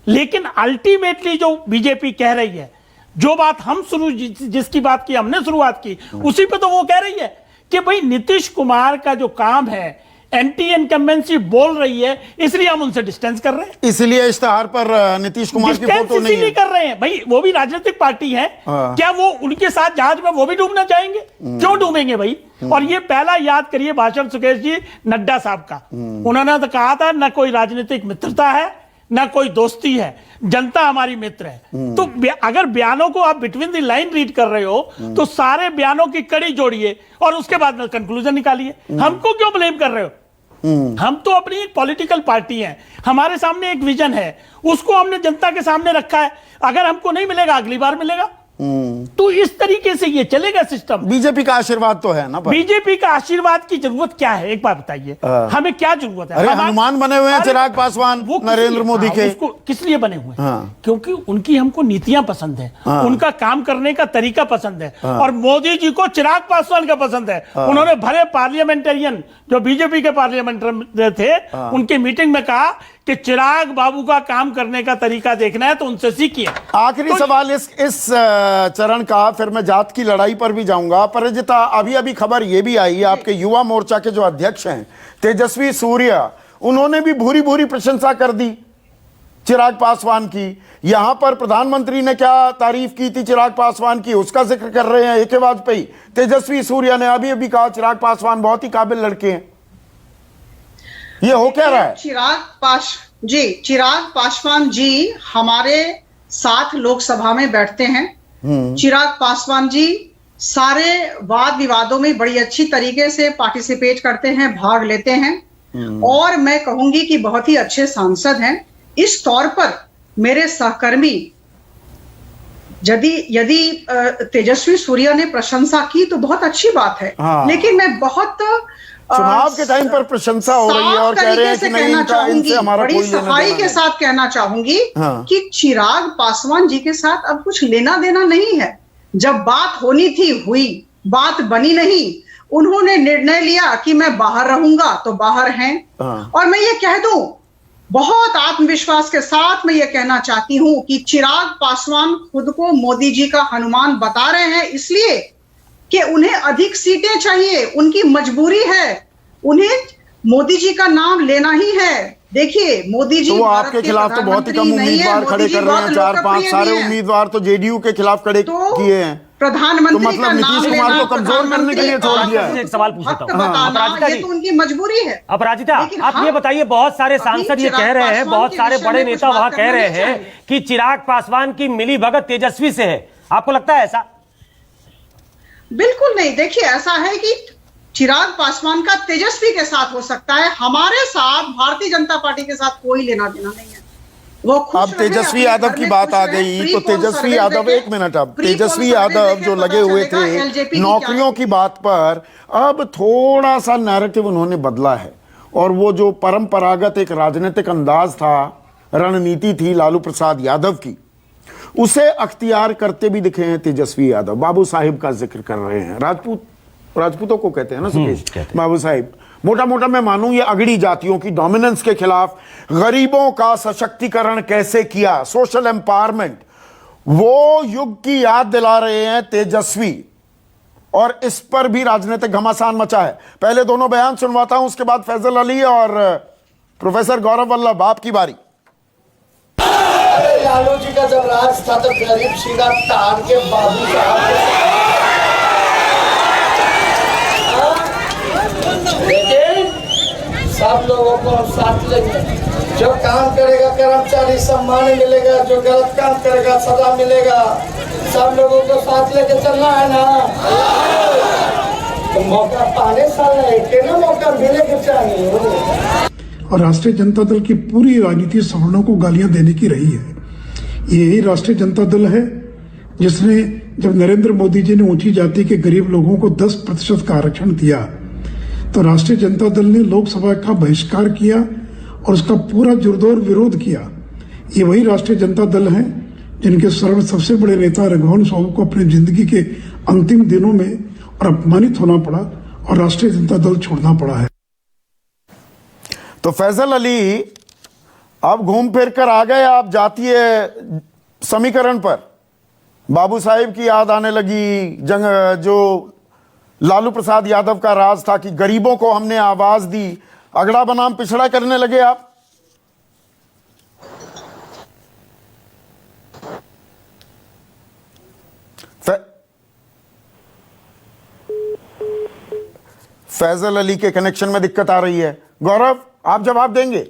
लेकिन अल्टीमेटली जो बीजेपी कह रही है, जो बात हम जिसकी बात की हमने शुरुआत की, उसी पे तो वो कह रही है कि भाई नीतीश कुमार का जो काम है, एंटी इनकम्बेंसी बोल रही है, इसलिए हम उनसे डिस्टेंस कर रहे हैं। इसलिए इश्तेहार पर नीतीश कुमार की फोटो नहीं है। कर रहे हैं भाई, वो भी राजनीतिक पार्टी है। क्या वो उनके साथ जहाज में वो भी डूबना चाहेंगे? क्यों डूबेंगे भाई? और ये पहला याद करिए भाषण सुकेश जी नड्डा साहब का, उन्होंने तो कहा था न कोई राजनीतिक मित्रता है ना कोई दोस्ती है, जनता हमारी मित्र है। तो अगर बयानों को आप बिटवीन द लाइन रीड कर रहे हो तो सारे बयानों की कड़ी जोड़िए और उसके बाद में कंक्लूजन निकालिए। हमको क्यों ब्लेम कर रहे हो? हम तो अपनी एक पॉलिटिकल पार्टी है, हमारे सामने एक विजन है, उसको हमने जनता के सामने रखा है। अगर हमको नहीं मिलेगा अगली बार मिलेगा। तो इस तरीके से ये चलेगा सिस्टम। बीजेपी का आशीर्वाद तो है ना। बीजेपी का आशीर्वाद की जरूरत क्या है, एक बात बताइए, हमें क्या जरूरत है? अरे हनुमान बने हुए हैं चिराग पासवान नरेंद्र मोदी के। उसको किस लिए बने हुए हैं? क्योंकि उनकी हमको नीतियां पसंद है, उनका काम करने का तरीका पसंद है, और मोदी जी को चिराग पासवान का पसंद है। उन्होंने भरे पार्लियामेंटेरियन जो बीजेपी के पार्लियामेंटेरियन थे, उनकी मीटिंग में कहा कि चिराग बाबू का काम करने का तरीका देखना है तो उनसे सीखिए। आखिरी सवाल इस चरण का, फिर मैं जात की लड़ाई पर भी जाऊंगा। परिजिता, अभी खबर यह भी आई, आपके युवा मोर्चा के जो अध्यक्ष हैं तेजस्वी सूर्या, उन्होंने भी भूरी भूरी प्रशंसा कर दी चिराग पासवान की। यहां पर प्रधानमंत्री ने क्या तारीफ की थी चिराग पासवान की, उसका जिक्र कर रहे हैं ए.के. वाजपेयी। तेजस्वी सूर्या ने अभी कहा चिराग पासवान बहुत ही काबिल लड़के हैं। ये हो क्या रहा है? चिराग पासवान जी हमारे साथ लोकसभा में बैठते हैं। चिराग पासवान जी सारे वाद विवादों में बड़ी अच्छी तरीके से पार्टिसिपेट करते हैं, भाग लेते हैं और मैं कहूंगी कि बहुत ही अच्छे सांसद हैं। इस तौर पर मेरे सहकर्मी यदि तेजस्वी सूर्या ने प्रशंसा की तो बहुत अच्छी बात है। हाँ। लेकिन मैं बहुत चुनाव के टाइम पर प्रशंसा हो रही है और कह रहे हैं कि नहीं, इनसे हमारा बड़ी कोई लेना सफाई देना के नहीं। साथ कहना चाहूंगी हाँ। कि चिराग पासवान जी के साथ अब कुछ लेना देना नहीं है। जब बात होनी थी हुई, बात बनी नहीं। उन्होंने निर्णय लिया कि मैं बाहर रहूंगा तो बाहर हैं। हाँ। और मैं ये कह दूं, बहुत आत्मविश्वास के साथ मैं ये कहना चाहती हूं कि चिराग पासवान खुद को मोदी जी का हनुमान बता रहे हैं, इसलिए कि उन्हें अधिक सीटें चाहिए, उनकी मजबूरी है, उन्हें मोदी जी का नाम लेना ही है। देखिए मोदी जी तो वो भारत आपके के खिलाफ तो बहुत ही कम प्रधानमंत्री नहीं है, उम्मीदवार खड़े मोदी जी कर रहे हैं, बहुत 4-5 लोकप्रिय सारे भी हैं। उम्मीदवार तो जेडीयू के खिलाफ खड़े तो किए हैं। प्रधानमंत्री तो मतलब का नीतीश नाम कुमार लेना, को कमजोर करने के लिए छोड़ दिया है। एक सवाल पूछ लेता हूं। बताना, अपराजिता ये जी, तो उनकी मजबूरी है। अपराजिता, लेकिन आप हाँ, ये बताइए, बहुत सारे अभी सांसद ये चिराग कह रहे हैं, पासवान बहुत के सारे विषय बड़े में कुछ नेता बात वहां कह करना रहे नहीं हैं चाहिए। कि चिराग पासवान की मिली भगत तेजस्वी से है। आपको लगता है ऐसा? बिल्कुल नहीं। देखिए ऐसा है कि चिराग पासवान का तेजस्वी के साथ हो सकता है, हमारे साथ भारतीय जनता पार्टी के साथ कोई लेना देना नहीं है। वो खुश अब रहे, तेजस्वी अपने यादव घर की में बात खुश आ रहे। गई प्री तो पोल तेजस्वी सर्वे यादव, देखें, एक मिनट, अब प्री पोल तेजस्वी सर्वे यादव देखें, जो पता लगे हुए चलेगा थे LJP की क्या नौकरियों है। की बात पर, अब थोड़ा सा नैरेटिव उन्होंने बदला है और वो जो परंपरागत एक राजनीतिक अंदाज था, रणनीति थी लालू प्रसाद यादव की, उसे अख्तियार करते भी दिखे हैं तेजस्वी यादव। बाबू साहिब का जिक्र कर रहे हैं, राजपूतों को कहते हैं ना सुकेश, बाबू साहिब। मोटा मोटा मैं मानूं ये अगड़ी जातियों की डोमिनेंस के खिलाफ गरीबों का सशक्तिकरण कैसे किया, सोशल एम्पावरमेंट, वो युग की याद दिला रहे हैं तेजस्वी। और इस पर भी राजनीतिक घमासान मचा है। पहले दोनों बयान सुनवाता हूं, उसके बाद फैजल अली और प्रोफेसर गौरव वल्लभ, आपकी बारी। लालू जी का जब राज था तो गरीब सीधा तान के बाबू साहब लेकिन सब लोगों को हम साथ लेंगे। जो काम करेगा कर्मचारी सम्मान मिलेगा, जो गलत काम करेगा सजा मिलेगा। सब लोगों को साथ लेके चलना है ना। तो मौका पाने साल के ना मौका मिलेगा चाहिए। और राष्ट्रीय जनता दल की पूरी राजनीति सवर्णों को गालियां देने की रही है। यही राष्ट्रीय जनता दल है जिसने जब नरेंद्र मोदी जी ने ऊंची जाति के गरीब लोगों को 10% का आरक्षण दिया तो राष्ट्रीय जनता दल ने लोकसभा का बहिष्कार किया और उसका पूरा जोरदार विरोध किया। ये वही राष्ट्रीय जनता दल है जिनके सबसे बड़े नेता रघुवंश बाबू को अपनी जिंदगी के अंतिम दिनों में और अपमानित होना पड़ा और राष्ट्रीय जनता दल छोड़ना पड़ा है। तो फैजल अली, अब घूम फिर कर आ गए आप जातीय समीकरण पर। बाबू साहिब की याद आने लगी, जो लालू प्रसाद यादव का राज था कि गरीबों को हमने आवाज दी, अगड़ा बनाम पिछड़ा करने लगे आप। फैजल अली के कनेक्शन में दिक्कत आ रही है। गौरव, आप जवाब देंगे?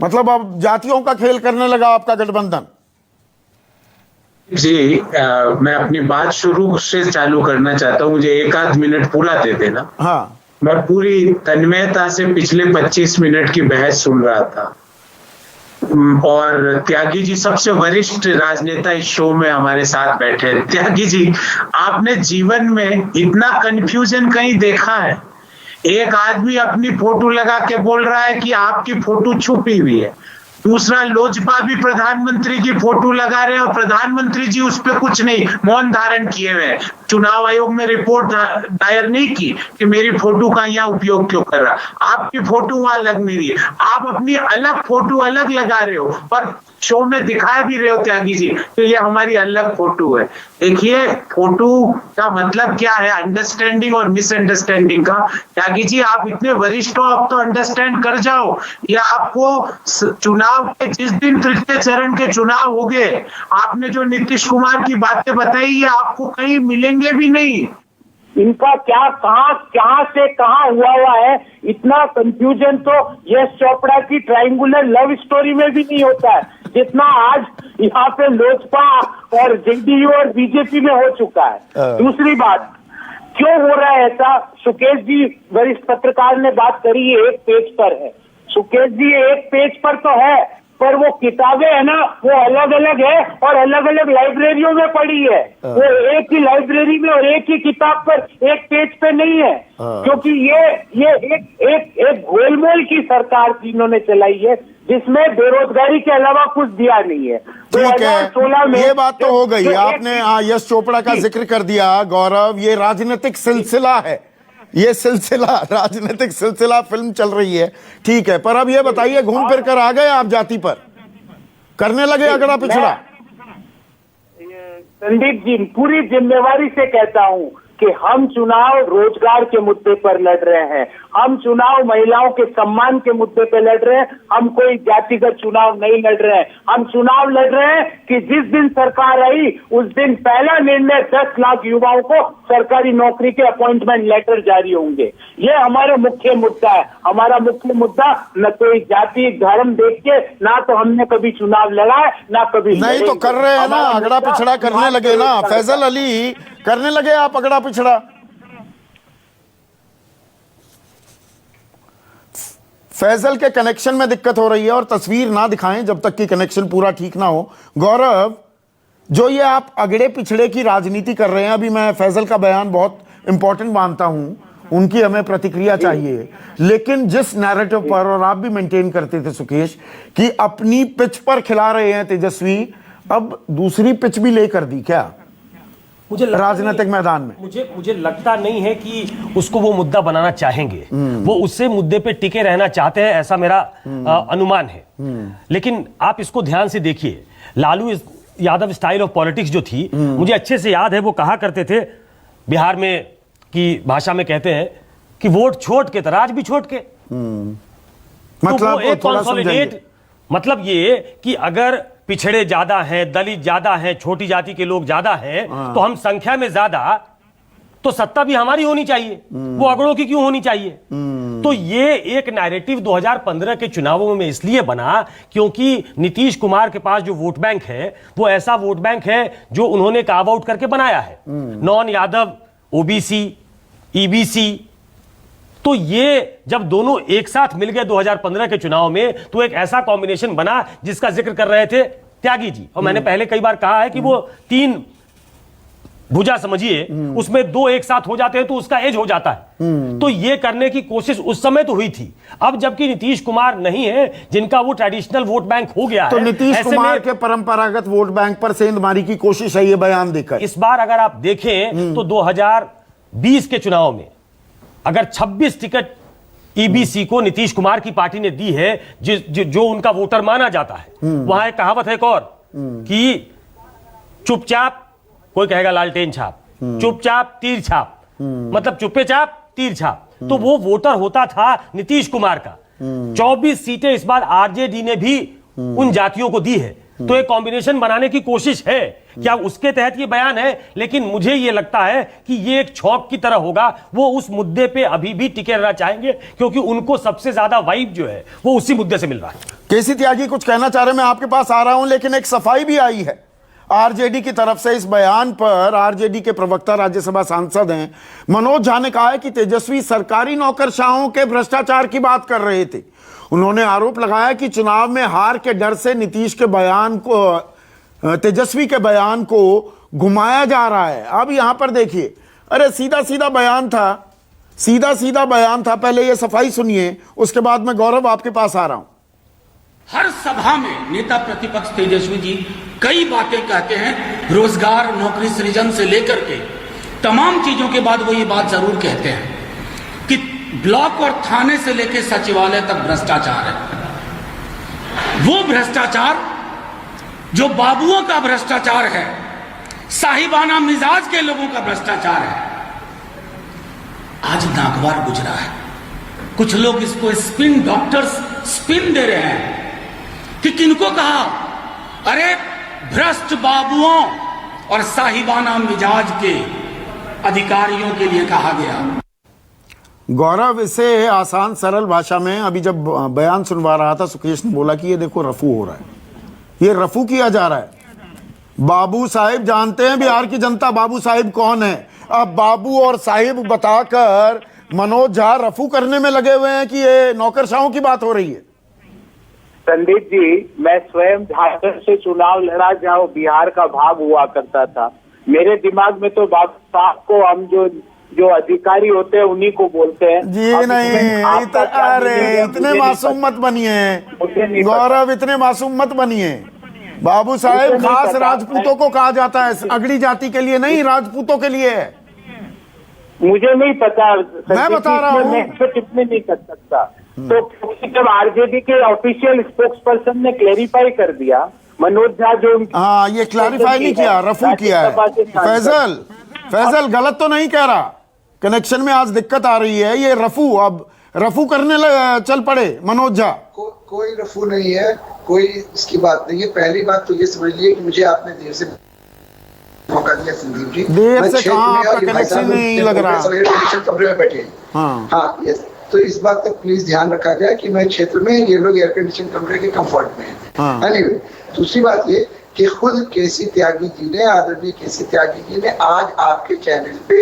मतलब अब जातियों का खेल करने लगा आपका गठबंधन। जी, मैं अपनी बात शुरू से चालू करना चाहता हूँ। मुझे 1 आध मिनट पूरा दे देना। हाँ। मैं पूरी तन्मयता से पिछले 25 मिनट की बहस सुन रहा था और त्यागी जी सबसे वरिष्ठ राजनेता इस शो में हमारे साथ बैठे हैं। त्यागी जी, आपने जीवन में इतना कंफ्यूजन कहीं देखा है? एक आदमी अपनी फोटो लगा के बोल रहा है कि आपकी फोटो छुपी हुई है, दूसरा लोजपा भी प्रधानमंत्री की फोटो लगा रहे हैं और प्रधानमंत्री जी उस पर कुछ नहीं, मौन धारण किए हुए। चुनाव आयोग में रिपोर्ट दायर नहीं की कि मेरी फोटो का यहाँ उपयोग क्यों कर रहा। आपकी फोटो वहां लग नहीं रही, आप अपनी अलग फोटो अलग लगा रहे हो पर शो में दिखा भी रहे हो त्यागी जी तो ये हमारी अलग फोटो है। देखिए, फोटो का मतलब क्या है, अंडरस्टैंडिंग और मिसअंडरस्टैंडिंग का। त्यागी जी, आप इतने वरिष्ठ हो, आप तो अंडरस्टैंड कर जाओ। या आपको चुनाव के जिस दिन तृतीय चरण के चुनाव हो गए, आपने जो नीतीश कुमार की बातें बताई ये आपको कहीं मिलेंगे भी नहीं। इनका क्या कहां से कहां हुआ है, इतना कंफ्यूजन तो यश चोपड़ा की ट्रायंगुलर लव स्टोरी में भी नहीं होता है जितना आज यहाँ पे लोजपा और जेडीयू और बीजेपी में हो चुका है। दूसरी बात, क्यों हो रहा है ऐसा? सुकेश जी वरिष्ठ पत्रकार ने बात करी, ये एक पेज पर है। सुकेश जी एक पेज पर तो है, पर वो किताबें है ना, वो अलग अलग है और अलग अलग लाइब्रेरियों में पड़ी है। वो एक ही लाइब्रेरी में और एक ही किताब पर एक पेज पे नहीं है, क्योंकि ये एक गोलमोल की सरकार इन्होंने चलाई है, जिसमें बेरोजगारी के अलावा कुछ दिया नहीं है। ठीक है, ये बात तो हो गई। आपने यश चोपड़ा का जिक्र कर दिया गौरव, ये राजनीतिक सिलसिला है, ये सिलसिला राजनीतिक सिलसिला फिल्म चल रही है, ठीक है। पर अब ये बताइए, घूम फिर कर आ गए आप जाति पर, करने लगे अगड़ा पिछड़ा? संदीप जी, पूरी जिम्मेवारी से कहता हूं कि हम चुनाव रोजगार के मुद्दे पर लड़ रहे हैं, हम चुनाव महिलाओं के सम्मान के मुद्दे पर लड़ रहे हैं, हम कोई जातिगत चुनाव नहीं लड़ रहे हैं। हम चुनाव लड़ रहे हैं कि जिस दिन सरकार आई उस दिन पहला निर्णय 10 लाख युवाओं को सरकारी नौकरी के अपॉइंटमेंट लेटर जारी होंगे। ये हमारा मुख्य मुद्दा है। हमारा मुख्य मुद्दा न कोई जाति धर्म देख के, ना तो हमने कभी चुनाव लड़ा है ना कभी नहीं, तो कर रहे हैं ना, अगड़ा पिछड़ा करने लगे ना। फैजल अली, करने लगे आप अगड़ा पिछड़ा? फैजल के कनेक्शन में दिक्कत हो रही है और तस्वीर ना दिखाएं जब तक कि कनेक्शन पूरा ठीक ना हो। गौरव, जो ये आप अगड़े पिछड़े की राजनीति कर रहे हैं, अभी मैं फैजल का बयान बहुत इंपॉर्टेंट मानता हूं, उनकी हमें प्रतिक्रिया चाहिए, लेकिन जिस नैरेटिव पर, और आप भी मेंटेन करते थे सुकेश, कि अपनी पिच पर खिला रहे हैं तेजस्वी, अब दूसरी पिच भी लेकर दी क्या मुझे राजनीतिक मैदान में? मुझे लगता नहीं है कि उसको वो मुद्दा बनाना चाहेंगे, वो उससे मुद्दे पे टिके रहना चाहते हैं, ऐसा मेरा अनुमान है। लेकिन आप इसको ध्यान से देखिए, Lalu Yadav style of politics जो थी, मुझे अच्छे से याद है, वो कहा करते थे बिहार में की भाषा में कहते हैं कि वोट छोड़ के तराज भी छोड़ के। मतलब तो वो एक कंसोलिडेट, मतलब ये कि अगर पिछड़े ज्यादा हैं, दलित ज्यादा हैं, छोटी जाति के लोग ज्यादा हैं, तो हम संख्या में ज्यादा, तो सत्ता भी हमारी होनी चाहिए, वो अगड़ों की क्यों होनी चाहिए? तो ये एक नैरेटिव 2015 के चुनावों में इसलिए बना क्योंकि नीतीश कुमार के पास जो वोट बैंक है वो ऐसा वोट बैंक है जो उन्होंने कार्व आउट करके बनाया है, नॉन यादव, ओबीसी, ईबीसी। तो ये जब दोनों एक साथ मिल गए 2015 के चुनाव में, तो एक ऐसा कॉम्बिनेशन बना जिसका जिक्र कर रहे थे त्यागी जी, और मैंने पहले कई बार कहा है कि वो 3 भुजा समझिए, उसमें 2 एक साथ हो जाते हैं तो उसका एज हो जाता है। तो ये करने की कोशिश उस समय तो हुई थी। अब जबकि नीतीश कुमार नहीं है, जिनका वो ट्रेडिशनल वोट बैंक हो गया तो है, नीतीश कुमार के परंपरागत वोट बैंक पर सेंधमारी की कोशिश है ये बयान देकर। इस बार अगर आप देखें तो 2020 के चुनाव में अगर 26 टिकट ईबीसी को नीतीश कुमार की पार्टी ने दी है, जो उनका वोटर माना जाता है, वहां एक कहावत है एक और कि चुपचाप, कोई कहेगा लालटेन छाप, चुपचाप तीर छाप, मतलब चुप्पे चाप तीर छाप। तो वो वोटर होता था नीतीश कुमार का। 24 सीटें इस बार आरजेडी ने भी उन जातियों को दी है। तो एक कॉम्बिनेशन बनाने की कोशिश है, क्या उसके तहत ये बयान है? लेकिन मुझे ये लगता है कि ये एक छौंक की तरह होगा। वो उस मुद्दे पे अभी भी टिके रहना चाहेंगे क्योंकि उनको सबसे ज्यादा वाइब जो है वो उसी मुद्दे से मिल रहा है। केसी त्यागी कुछ कहना चाह रहे, मैं आपके पास आ रहा हूं, लेकिन एक सफाई भी आई है आरजेडी की तरफ से इस बयान पर। आरजेडी के प्रवक्ता राज्यसभा सांसद हैं मनोज झा ने कहा है कि तेजस्वी सरकारी नौकरशाहों के भ्रष्टाचार की बात कर रहे थे। उन्होंने आरोप लगाया कि चुनाव में हार के डर से नीतीश के बयान को, तेजस्वी के बयान को घुमाया जा रहा है। अब यहां पर देखिए, अरे सीधा सीधा बयान था, सीधा सीधा बयान था। पहले ये सफाई सुनिए, उसके बाद मैं गौरव आपके पास आ रहा हूं। हर सभा में नेता प्रतिपक्ष तेजस्वी जी कई बातें कहते हैं, रोजगार, नौकरी सृजन से लेकर के तमाम चीजों के बाद वो ये बात जरूर कहते हैं कि ब्लॉक और थाने से लेकर सचिवालय तक भ्रष्टाचार है। वो भ्रष्टाचार जो बाबुओं का भ्रष्टाचार है, साहिबाना मिजाज के लोगों का भ्रष्टाचार है, आज नागवार गुजरा है। कुछ लोग इसको स्पिन डॉक्टर्स स्पिन दे रहे हैं कि किनको कहा, अरे भ्रष्ट बाबुओं और साहिबाना मिजाज के अधिकारियों के लिए कहा गया। गौरव, इसे आसान सरल भाषा में अभी जब बयान सुनवा रहा था सुकेश ने बोला कि ये देखो रफू हो रहा है, ये रफू किया जा रहा है। बाबू साहिब जानते हैं बिहार की जनता बाबू साहिब कौन है। अब बाबू और साहिब बताकर मनोज झा रफू करने में लगे हुए हैं कि ये नौकरशाहों की बात हो रही है। संदीप जी, मैं स्वयं झारखंड से चुनाव लड़ा जहाँ बिहार का भाग हुआ करता था। मेरे दिमाग में तो बाबू साहब को हम जो अधिकारी होते हैं उन्हीं को बोलते हैं जी। नहीं अरे इतने मासूम मत बनिए गौरव, इतने मासूम मत बनिए। बाबू साहेब खास राजपूतों को कहा जाता है, अगड़ी जाति के लिए नहीं, राजपूतों के लिए है। मुझे नहीं पता, मैं बता रहा हूँ। मैं टिप्पणी नहीं कर सकता। तो जब आरजेडी के ऑफिशियल स्पोक्स पर्सन ने क्लेरिफाई कर दिया, मनोज झा जो हाँ ये क्लैरिफाई नहीं किया, रफू किया है। फैजल गलत तो नहीं कह रहा, कनेक्शन में आज दिक्कत आ रही है। ये अब रफू करने चल पड़े मनोज झा। कोई रफू नहीं है, कोई इसकी बात नहीं है। पहली बात तो ये समझ लिए कि मुझे आपने देर से मौका दिया संदीप जी। देर से कहाँ, आपका कनेक्शन नहीं लग रहा। कमरे में बैठे। हाँ तो इस बात का प्लीज ध्यान रखा जाए कि मैं क्षेत्र में, ये लोग एयर कंडीशन कमरे के कंफर्ट में हैं। एनीवे, दूसरी बात ये कि खुद केसी त्यागी जी ने, आदरणीय केसी त्यागी जी ने आज आपके चैनल पे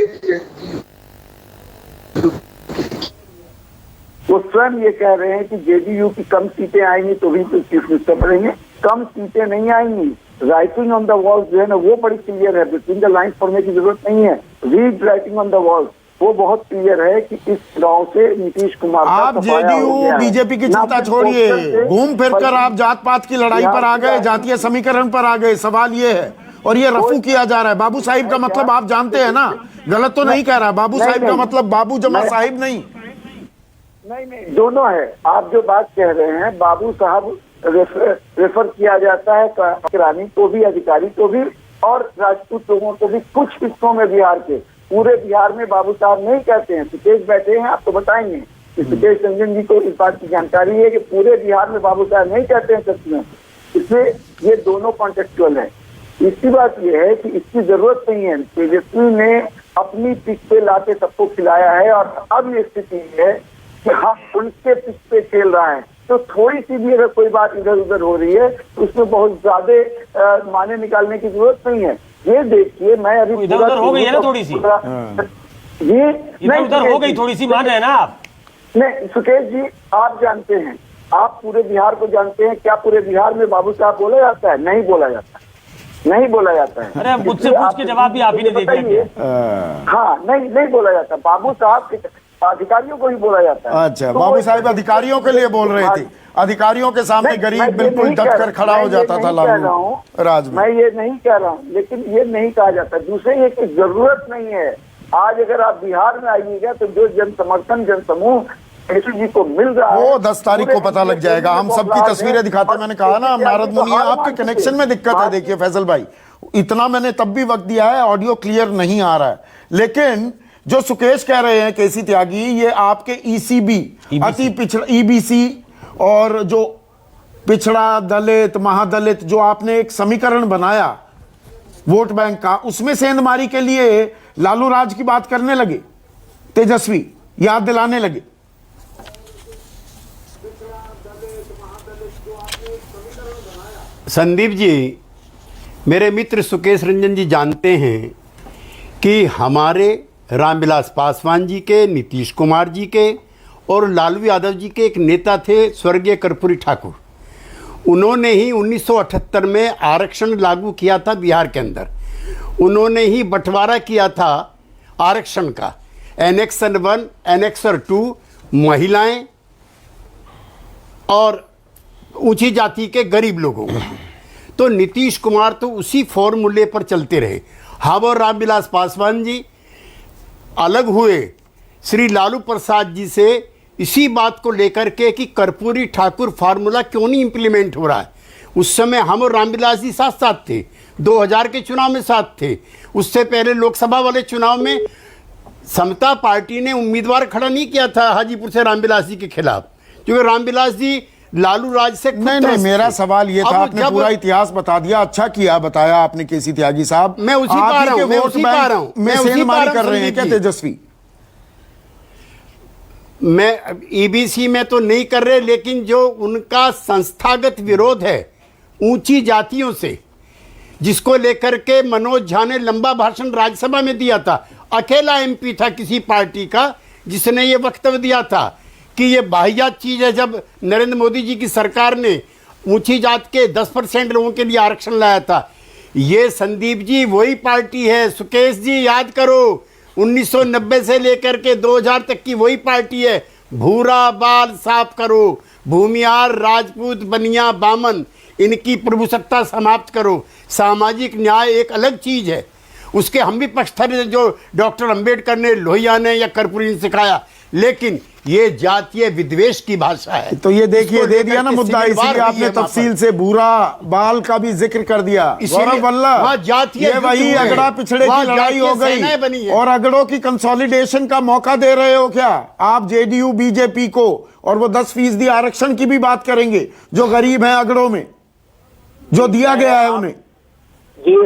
वो स्वयं ये कह रहे हैं कि जेडीयू की कम सीटें आएंगी तो भी तो चीफ मिनिस्टर बनेंगे। कम सीटें नहीं आएंगी। राइटिंग ऑन द वॉल जो है ना वो बड़ी क्लियर है, बिटवीन द लाइंस पढ़ने की जरूरत नहीं है। Read writing on the wall, वो बहुत क्लियर है कि इस चुनाव से नीतीश कुमार आप जेडीयू बीजेपी की चिंता छोड़िए, घूम फिर कर आप जात पात की लड़ाई पर आ गए, जातीय समीकरण पर आ गए। सवाल ये है, और ये रफू किया जा रहा है। बाबू साहिब का मतलब आप जानते हैं ना, गलत तो नहीं कह रहा। बाबू साहिब का मतलब बाबू जमा साहिब नहीं, नहीं दोनों है। आप जो बात कह रहे हैं, बाबू साहब रेफर किया जाता है रानी को भी, अधिकारी को भी, और राजपूत लोगों को भी। कुछ हिस्सों में बिहार के, पूरे बिहार में बाबू साहब नहीं कहते हैं। सुकेश बैठे हैं, आपको बताएंगे कि सुकेश रंजन जी को इस बात की जानकारी है कि पूरे बिहार में बाबू साहब नहीं कहते हैं सच में। इसलिए ये दोनों कॉन्टेक्चुअल है। इसकी बात यह है कि इसकी जरूरत नहीं है। तेजस्वी ने अपनी पिच पे लाके सबको खिलाया है, और अब ये स्थिति है कि हम उनके पिच पे खेल रहा है। तो थोड़ी सी भी अगर कोई बात इधर उधर हो रही है तो उसमें बहुत ज्यादा माने निकालने की जरूरत नहीं है। ये देखिए, मैं अभी इधर उधर हो गई है ना थोड़ी सी, ये इधर उधर हो गई थोड़ी सी, मान रहे हैं ना आप? नहीं सुकेश जी, आप जानते हैं, आप पूरे बिहार को जानते हैं। क्या पूरे बिहार में बाबू साहब बोला जाता है? नहीं बोला जाता, नहीं बोला जाता है। अरे मुझसे पूछ के जवाब भी आप ही ने दे दिया। हाँ, नहीं बोला जाता। बाबू साहब अधिकारियों को ही बोला जाता है। अच्छा, बाबू साहिब अधिकारियों के लिए बोल रहे थे। अधिकारियों के सामने गरीब बिल्कुल डट कर खड़ा हो जाता था लालू राज में। मैं ये नहीं कह रहा हूँ, लेकिन ये नहीं कहा जाता। दूसरे ये कि जरूरत नहीं है। आज अगर आप बिहार में आइएगा तो जो जन समर्थन, जन समूह जी को मिल रहा है, वो 10 तारीख को पता लग जाएगा। हम सबकी तस्वीरें दिखाते, मैंने कहा ना नारद मुनि, आपके कनेक्शन में दिक्कत है। देखिए फैसल भाई, इतना मैंने तब भी वक्त दिया है, ऑडियो क्लियर नहीं आ रहा है। लेकिन जो सुकेश कह रहे हैं केसी त्यागी, ये आपके ईसीबी, अति पिछड़ा ईबीसी, और जो पिछड़ा दलित, महादलित, जो आपने एक समीकरण बनाया वोट बैंक का, उसमें सेंधमारी के लिए लालू राज की बात करने लगे तेजस्वी, याद दिलाने लगे। संदीप जी, मेरे मित्र सुकेश रंजन जी जानते हैं कि हमारे रामविलास पासवान जी के, नीतीश कुमार जी के और लालू यादव जी के एक नेता थे स्वर्गीय कर्पूरी ठाकुर। उन्होंने ही 1978 में आरक्षण लागू किया था बिहार के अंदर। उन्होंने ही बंटवारा किया था आरक्षण का, एनेक्सर 1, एनेक्सर 2, महिलाएं और ऊंची जाति के गरीब लोगों का। तो नीतीश कुमार तो उसी फॉर्मूले पर चलते रहे। हम और रामविलास पासवान जी अलग हुए श्री लालू प्रसाद जी से इसी बात को लेकर के कि कर्पूरी ठाकुर फार्मूला क्यों नहीं इंप्लीमेंट हो रहा है। उस समय हम और रामविलास जी साथ साथ थे, 2000 के चुनाव में साथ थे। उससे पहले लोकसभा वाले चुनाव में समता पार्टी ने उम्मीदवार खड़ा नहीं किया था हाजीपुर से रामविलास जी के खिलाफ, क्योंकि रामविलास जी लालू राज से नहीं, मेरा सवाल ये था, आपने पूरा इतिहास बता दिया, अच्छा किया बताया आपने केसी त्यागी साहब। मैं उसी पा रहा हूं, मैं उसी पा रहा हूं, मैं उसी पा रहा कर रहे हैं क्या तेजस्वी? मैं ईबीसी में तो नहीं कर रहे, लेकिन जो उनका संस्थागत विरोध है ऊंची जातियों से, जिसको लेकर के मनोज झा ने लंबा भाषण राज्यसभा में दिया था, अकेला एमपी था किसी पार्टी का जिसने ये वक्तव्य दिया था कि ये वाहियात चीज है। जब नरेंद्र मोदी जी की सरकार ने ऊंची जात के 10% लोगों के लिए आरक्षण लाया था, ये संदीप जी वही पार्टी है। सुकेश जी याद करो, 1990 से लेकर के 2000 तक की वही पार्टी है। भूरा बाल साफ करो, भूमिहार, राजपूत, बनिया, बामन, इनकी प्रभुसत्ता समाप्त करो। सामाजिक न्याय एक अलग चीज है, उसके हम भी पक्षधर हैं जो डॉक्टर अंबेडकर ने, लोहिया ने या कर्पूरी ने सिखाया, लेकिन ये जातीय विद्वेष की भाषा है। तो ये देखिए दे दिया ना मुद्दा, इसीलिए आपने तफसील से भूरा बाल का भी जिक्र कर दिया। गौरव वल्लभ, ये वही अगड़ा पिछड़े की लड़ाई हो गई और अगड़ों की कंसोलिडेशन का मौका दे रहे हो क्या आप जेडीयू बीजेपी को? और वो 10% आरक्षण की भी बात करेंगे जो गरीब हैं अगड़ों में, जो दिया गया है उन्हें। जी,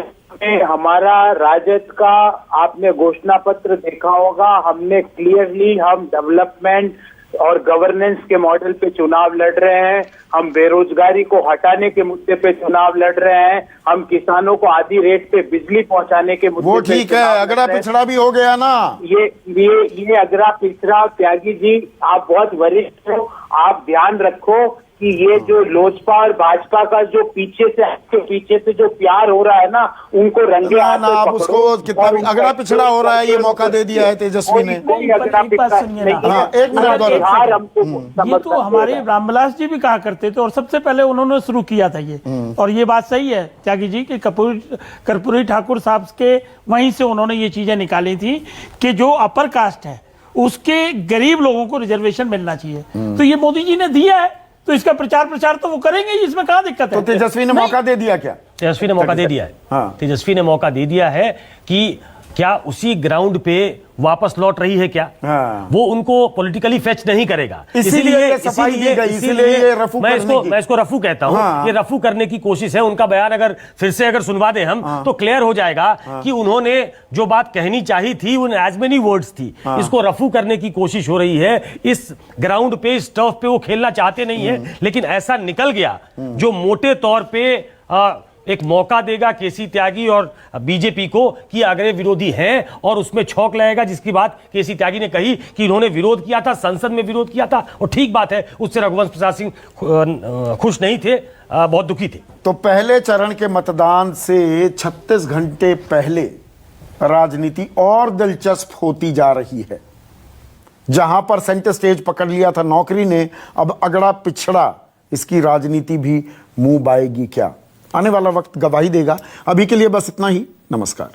हमारा राजद का आपने घोषणा पत्र देखा होगा, हमने क्लियरली हम डेवलपमेंट और गवर्नेंस के मॉडल पे चुनाव लड़ रहे हैं, हम बेरोजगारी को हटाने के मुद्दे पे चुनाव लड़ रहे हैं, हम किसानों को आधी रेट पे बिजली पहुंचाने के मुद्दे वो ठीक है, अगड़ा पिछड़ा भी हो गया ना। ये अगड़ा पिछड़ा, त्यागी जी आप बहुत वरिष्ठ हो, आप ध्यान रखो कि ये जो लोजपा और भाजपा का जो पीछे से जो प्यार हो रहा है ना, उनको रंगे हाथ ना आप उसको कितना भी अगड़ा पिछड़ा हो रहा है, ये मौका दे दिया है तेजस्वी ने। एक मिनट, ये तो हमारे रामविलास जी भी कहा करते थे और सबसे पहले उन्होंने शुरू किया था ये। और ये बात सही है त्यागी जी कि कर्पूरी ठाकुर साहब के वहीं से उन्होंने ये चीजें निकाली थी कि जो अपर कास्ट है उसके गरीब लोगों को रिजर्वेशन मिलना चाहिए, तो ये मोदी जी ने दिया है, तो इसका प्रचार तो वो करेंगे, इसमें कहाँ दिक्कत है? तो तेजस्वी ने मौका दे दिया क्या? तेजस्वी ने मौका दे दिया है। हाँ। तेजस्वी ने मौका दे दिया है कि क्या उसी ग्राउंड पे वापस लौट रही है क्या? हाँ। वो उनको पॉलिटिकली फेच नहीं करेगा, इसीलिए मैं इसको रफू कहता हूं। हाँ। ये रफू करने की कोशिश है। उनका बयान अगर फिर से सुनवा दें हम, हाँ, तो क्लियर हो जाएगा, हाँ, कि उन्होंने जो बात कहनी चाहिए थी उन एज मेनी वर्ड्स थी। हाँ। इसको रफू करने की कोशिश हो रही है। इस ग्राउंड पे, इस टर्फ पे वो खेलना चाहते नहीं है, लेकिन ऐसा निकल गया जो मोटे तौर पे एक मौका देगा केसी त्यागी और बीजेपी को कि अगले विरोधी हैं, और उसमें छौंक लगेगा, जिसकी बात केसी त्यागी ने कही कि इन्होंने विरोध किया था, संसद में विरोध किया था, और ठीक बात है, उससे रघुवंश प्रसाद सिंह खुश नहीं थे, बहुत दुखी थे। तो पहले चरण के मतदान से 36 घंटे पहले राजनीति और दिलचस्प होती जा रही है। जहां पर सेंटर स्टेज पकड़ लिया था नौकरी ने, अब अगड़ा पिछड़ा इसकी राजनीति भी मुंह बाएगी क्या? आने वाला वक्त गवाही देगा। अभी के लिए बस इतना ही। नमस्कार।